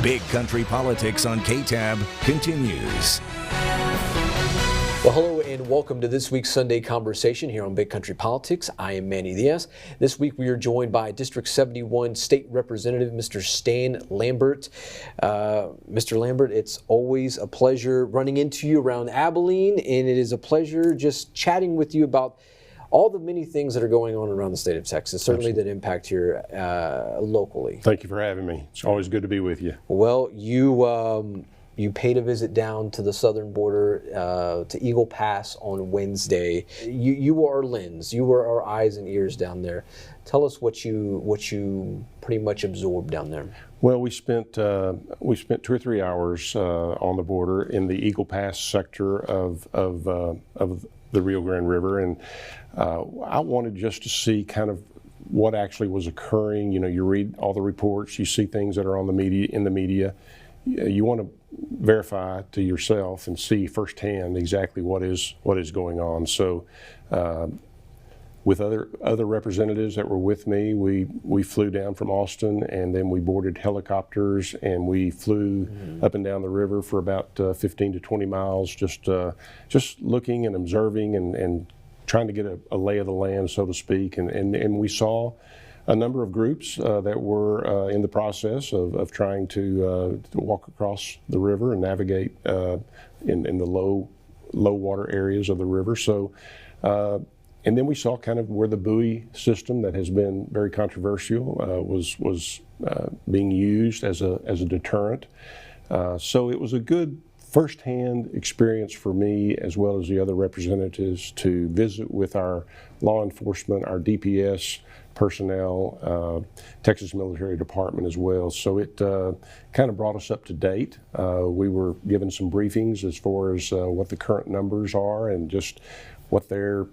Big Country Politics on KTAB continues. Well, hello and welcome to this week's Sunday Conversation here on Big Country Politics. I am Manny Diaz. This week we are joined by District 71 State Representative Mr. Stan Lambert. Mr. Lambert, it's always a pleasure running into you around Abilene, and it is a pleasure just chatting with you about all the many things that are going on around the state of Texas, certainly that impact here locally. Thank you for having me. It's always good to be with you. Well, you paid a visit down to the southern border, to Eagle Pass on Wednesday. You were our lens. You were our eyes and ears down there. Tell us what you pretty much absorbed down there. Well, we spent 2 or 3 hours on the border in the Eagle Pass sector of the Rio Grande River, and I wanted just to see kind of what actually was occurring. You know, you read all the reports, you see things that are on the media, in the media. You want to verify to yourself and see firsthand exactly what is going on. So, with other representatives that were with me, we flew down from Austin, and then we boarded helicopters and we flew up and down the river for about 15 to 20 miles, just looking and observing and trying to get a lay of the land, so to speak. And we saw a number of groups that were in the process of trying to walk across the river and navigate in the low water areas of the river. So. And then we saw kind of where the buoy system that has been very controversial was being used as a deterrent. So it was a good firsthand experience for me, as well as the other representatives, to visit with our law enforcement, our DPS personnel, Texas Military Department as well. So it kind of brought us up to date. We were given some briefings as far as what the current numbers are and just what their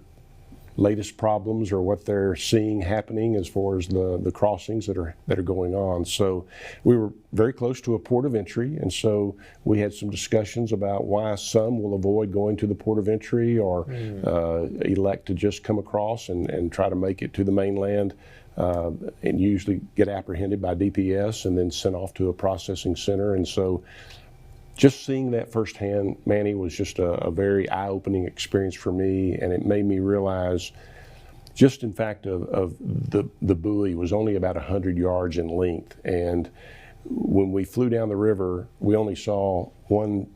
latest problems or what they're seeing happening as far as the crossings that are going on. So we were very close to a port of entry, and so we had some discussions about why some will avoid going to the port of entry or elect to just come across and try to make it to the mainland, and usually get apprehended by DPS and then sent off to a processing center. And so just seeing that firsthand, Manny, was just a very eye-opening experience for me, and it made me realize just in fact of the buoy was only about 100 yards in length. And when we flew down the river, we only saw one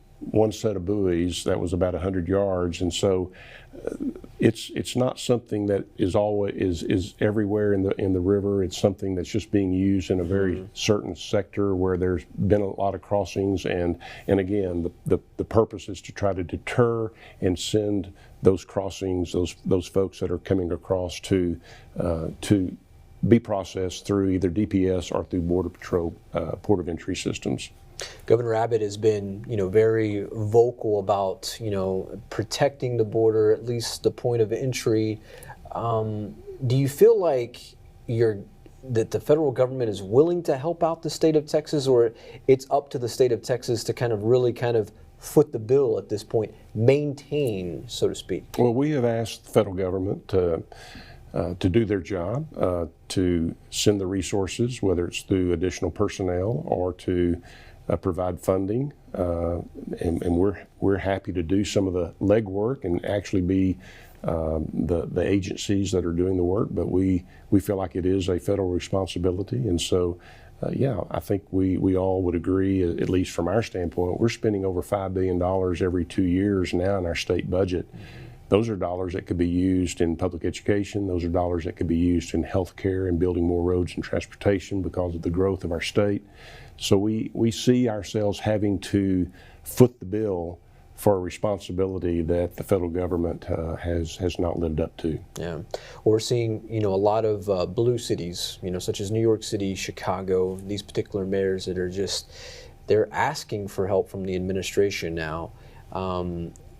set of buoys that was about 100 yards. And so it's not something that is everywhere in the river. It's something that's just being used in a very certain sector where there's been a lot of crossings, and again the purpose is to try to deter and send those crossings, those folks that are coming across to be processed through either DPS or through Border Patrol port of entry systems. Governor Abbott has been, very vocal about, protecting the border, at least the point of entry. Do you feel like that the federal government is willing to help out the state of Texas, or it's up to the state of Texas to really foot the bill at this point, maintain, so to speak? Well, we have asked the federal government to do their job, to send the resources, whether it's through additional personnel or to provide funding, and we're happy to do some of the legwork and actually be the agencies that are doing the work. But we feel like it is a federal responsibility, and so I think we all would agree, at least from our standpoint, we're spending over $5 billion every 2 years now in our state budget. Those are dollars that could be used in public education. Those are dollars that could be used in health care and building more roads and transportation because of the growth of our state. So we see ourselves having to foot the bill for a responsibility that the federal government has not lived up to. Yeah, we're seeing a lot of blue cities, such as New York City, Chicago. These particular mayors that are they're asking for help from the administration now.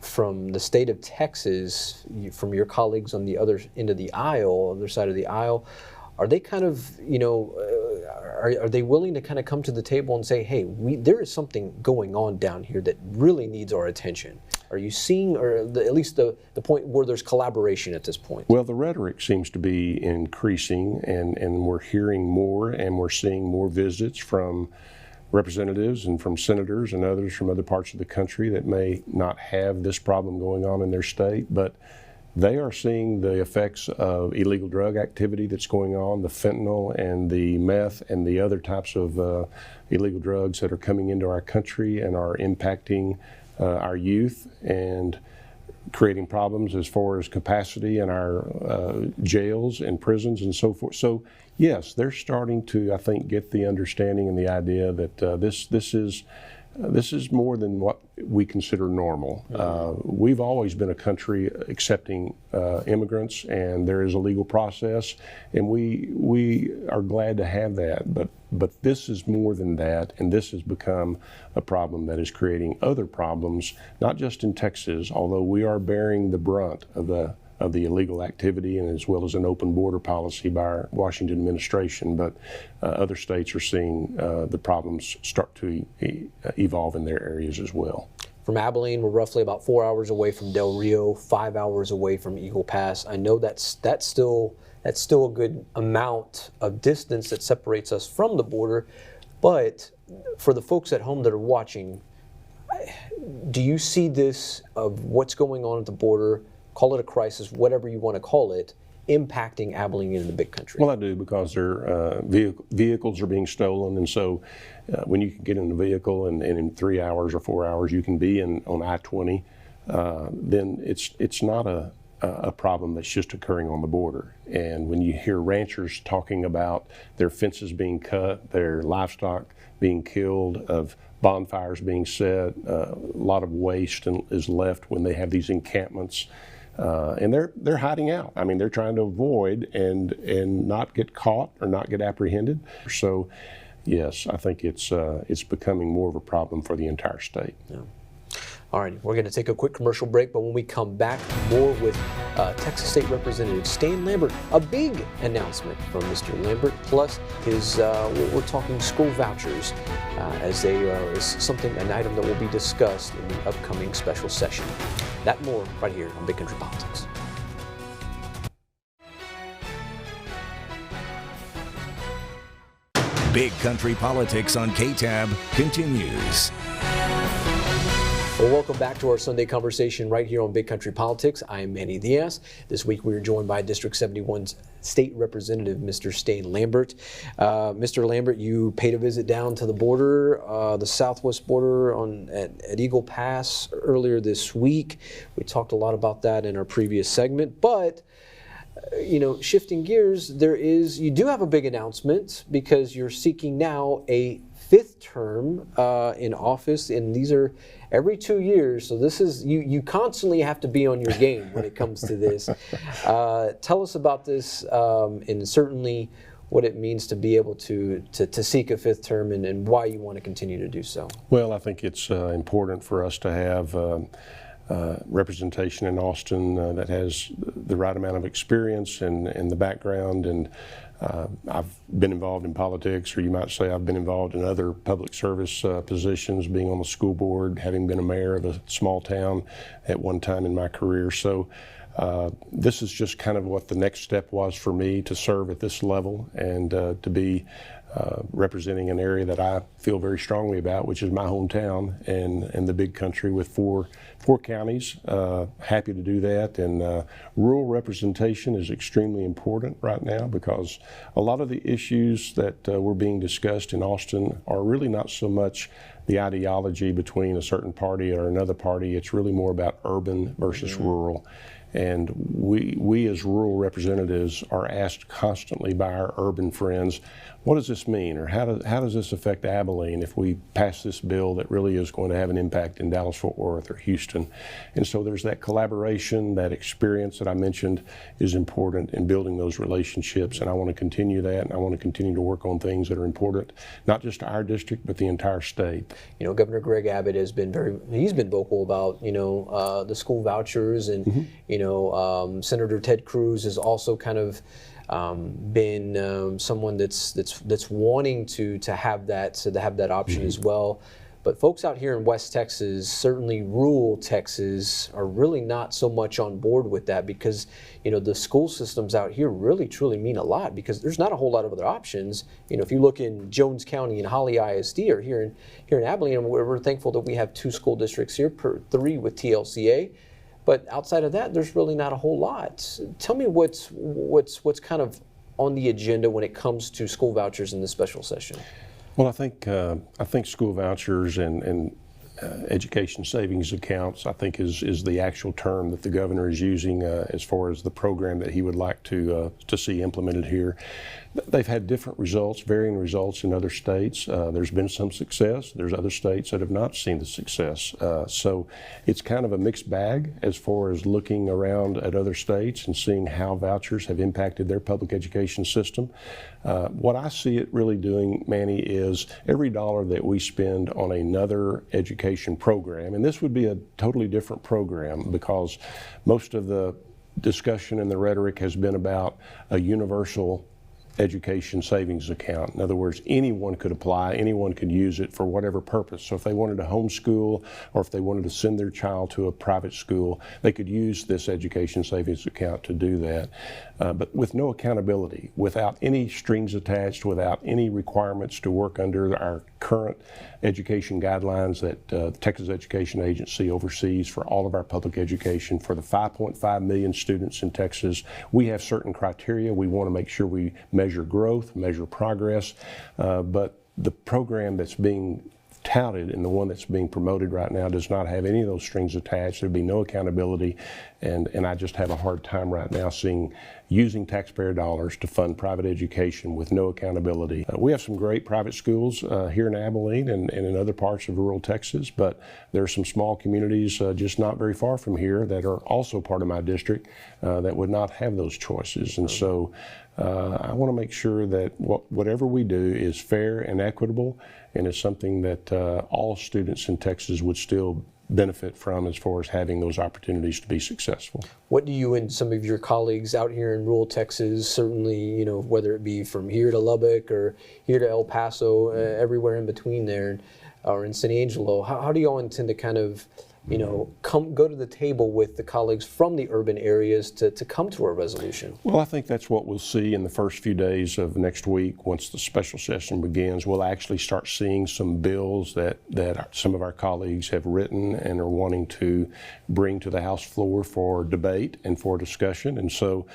From the state of Texas, from your colleagues on the other end of the aisle, other side of the aisle, are they are they willing to come to the table and say, hey, there is something going on down here that really needs our attention? Are you seeing, or at least the point where there's collaboration at this point? Well, the rhetoric seems to be increasing, and we're hearing more, and we're seeing more visits from representatives and from senators and others from other parts of the country that may not have this problem going on in their state, but they are seeing the effects of illegal drug activity that's going on, the fentanyl and the meth and the other types of illegal drugs that are coming into our country and are impacting our youth and creating problems as far as capacity in our jails and prisons and so forth. So yes, they're starting to, I think, get the understanding and the idea that this is more than what we consider normal. We've always been a country accepting immigrants, and there is a legal process, and we are glad to have that. But this is more than that, and this has become a problem that is creating other problems, not just in Texas, although we are bearing the brunt of the illegal activity, and as well as an open border policy by our Washington administration, but other states are seeing the problems start to evolve in their areas as well. From Abilene, we're roughly about 4 hours away from Del Rio, 5 hours away from Eagle Pass. I know that's still a good amount of distance that separates us from the border, but for the folks at home that are watching, do you see this of what's going on at the border, call it a crisis, whatever you want to call it, impacting Abilene in the big country? Well, I do, because their vehicles are being stolen, and so when you can get in a vehicle and in 3 hours or 4 hours you can be on I-20, then it's not a problem that's just occurring on the border. And when you hear ranchers talking about their fences being cut, their livestock being killed, of bonfires being set, a lot of waste is left when they have these encampments. And they're hiding out. I mean, they're trying to avoid and not get caught or not get apprehended. So, yes, I think it's becoming more of a problem for the entire state. Yeah. All right, we're going to take a quick commercial break, but when we come back, more with Texas State Representative Stan Lambert. A big announcement from Mr. Lambert, plus his we're talking school vouchers as they is an item that will be discussed in the upcoming special session. That and more right here on Big Country Politics. Big Country Politics on KTAB continues. Well, welcome back to our Sunday conversation right here on Big Country Politics. I'm Manny Diaz. This week we are joined by District 71's State Representative, Mr. Stan Lambert. Mr. Lambert, you paid a visit down to the border, the southwest border at Eagle Pass earlier this week. We talked a lot about that in our previous segment, but shifting gears, you do have a big announcement, because you're seeking now a 5th term in office, and these are every 2 years. So this is you constantly have to be on your game when it comes to this. Tell us about this, and certainly what it means to be able to seek a 5th term, and why you want to continue to do so. Well, I think it's important for us to have representation in Austin that has the right amount of experience and the background. And I've been involved in politics, or you might say I've been involved in other public service positions, being on the school board, having been a mayor of a small town at one time in my career. So this is just kind of what the next step was for me, to serve at this level and to be representing an area that I feel very strongly about, which is my hometown and the big country with four counties. Happy to do that, and rural representation is extremely important right now, because a lot of the issues that were being discussed in Austin are really not so much the ideology between a certain party or another party. It's really more about urban versus rural. And we as rural representatives are asked constantly by our urban friends, what does this mean, or how does this affect Abilene if we pass this bill that really is going to have an impact in Dallas-Fort Worth or Houston? And so there's that collaboration, that experience that I mentioned is important in building those relationships, and I want to continue that, and I want to continue to work on things that are important, not just to our district, but the entire state. Governor Greg Abbott has been he's been vocal about, the school vouchers, and, Senator Ted Cruz has also kind of been someone that's wanting to have that option as well. But folks out here in West Texas, certainly rural Texas, are really not so much on board with that because, the school systems out here really truly mean a lot because there's not a whole lot of other options. If you look in Jones County and Holly ISD or here in Abilene, we're thankful that we have 2 school districts here, 3 with TLCA. But outside of that, there's really not a whole lot. Tell me what's kind of on the agenda when it comes to school vouchers in this special session. Well, I think school vouchers and education savings accounts, I think is the actual term that the governor is using as far as the program that he would like to see implemented here. They've had different results, varying results in other states. There's been some success. There's other states that have not seen the success. So it's kind of a mixed bag as far as looking around at other states and seeing how vouchers have impacted their public education system. What I see it really doing, Manny, is every dollar that we spend on another education program, and this would be a totally different program because most of the discussion and the rhetoric has been about a universal education savings account. In other words, anyone could apply, anyone could use it for whatever purpose. So if they wanted to homeschool or if they wanted to send their child to a private school, they could use this education savings account to do that. But with no accountability, without any strings attached, without any requirements to work under our current education guidelines that the Texas Education Agency oversees for all of our public education. For the 5.5 million students in Texas, we have certain criteria. We want to make sure we measure growth, measure progress, but the program that's being touted and the one that's being promoted right now does not have any of those strings attached. There'd be no accountability, and I just have a hard time right now using taxpayer dollars to fund private education with no accountability. We have some great private schools here in Abilene and in other parts of rural Texas, but there are some small communities just not very far from here that are also part of my district that would not have those choices. And so I want to make sure that whatever we do is fair and equitable, and it's something that all students in Texas would still benefit from as far as having those opportunities to be successful. What do you and some of your colleagues out here in rural Texas, certainly, whether it be from here to Lubbock or here to El Paso, everywhere in between there, or in San Angelo, how do you all intend to kind of go to the table with the colleagues from the urban areas to come to a resolution? Well, I think that's what we'll see in the first few days of next week. Once the special session begins, we'll actually start seeing some bills that some of our colleagues have written and are wanting to bring to the House floor for debate and for discussion. And so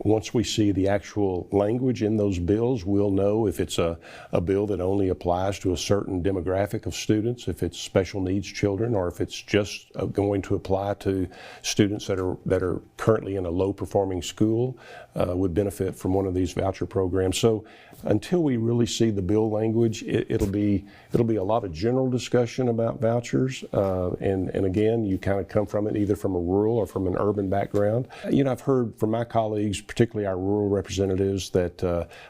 once we see the actual language in those bills, we'll know if it's a bill that only applies to a certain demographic of students, if it's special needs children, or if it's just going to apply to students that are currently in a low performing school, would benefit from one of these voucher programs. So until we really see the bill language, it'll be a lot of general discussion about vouchers. And again, you kind of come from it either from a rural or from an urban background. I've heard from my colleagues, particularly our rural representatives, that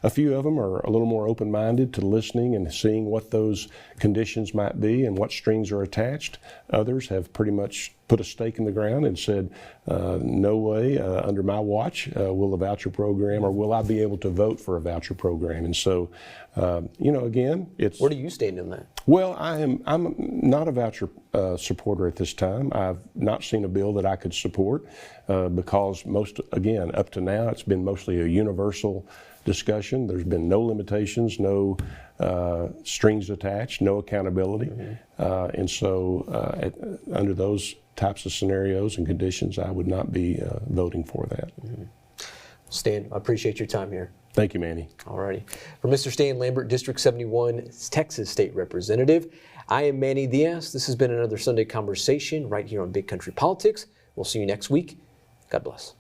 a few of them are a little more open-minded to listening and seeing what those conditions might be and what strings are attached. Others have pretty much put a stake in the ground and said, no way, under my watch, will the voucher program, or will I be able to vote for a voucher program? And so, again, it's... Where do you stand in that? Well, I'm not a voucher supporter at this time. I've not seen a bill that I could support because up to now, it's been mostly a universal discussion. There's been no limitations, no strings attached, no accountability. Mm-hmm. And so under those types of scenarios and conditions, I would not be voting for that. Mm-hmm. Stan, I appreciate your time here. Thank you, Manny. All righty. For Mr. Stan Lambert, District 71, Texas State Representative, I am Manny Diaz. This has been another Sunday Conversation right here on Big Country Politics. We'll see you next week. God bless.